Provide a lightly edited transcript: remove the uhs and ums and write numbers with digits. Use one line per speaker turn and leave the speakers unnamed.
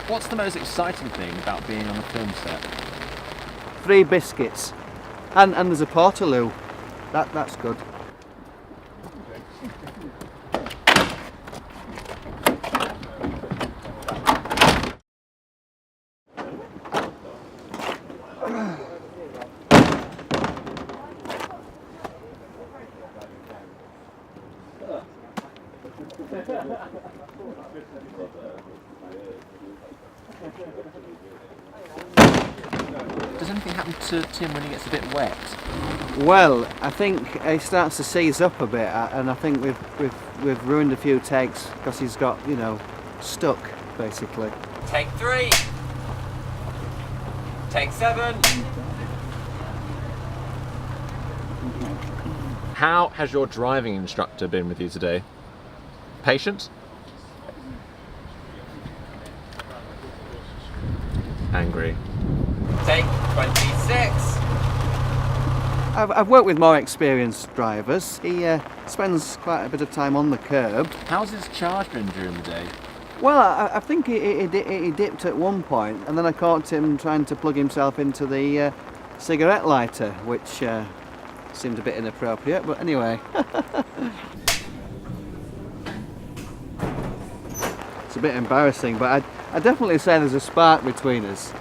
What's the most exciting thing about being on a film set?
3 biscuits. And there's a portaloo. That's good.
Does anything happen to Tim when he gets a bit wet?
Well, I think he starts to seize up a bit, and I think we've ruined a few takes because he's got, you know, stuck basically.
Take 3. Take 7.
How has your driving instructor been with you today? Patient? Angry.
Take 26.
I've worked with more experienced drivers. He spends quite a bit of time on the curb.
How's his charge been during the day?
Well, I think he dipped at one point, and then I caught him trying to plug himself into the cigarette lighter, which seemed a bit inappropriate, but anyway. It's a bit embarrassing, but I'd definitely say there's a spark between us.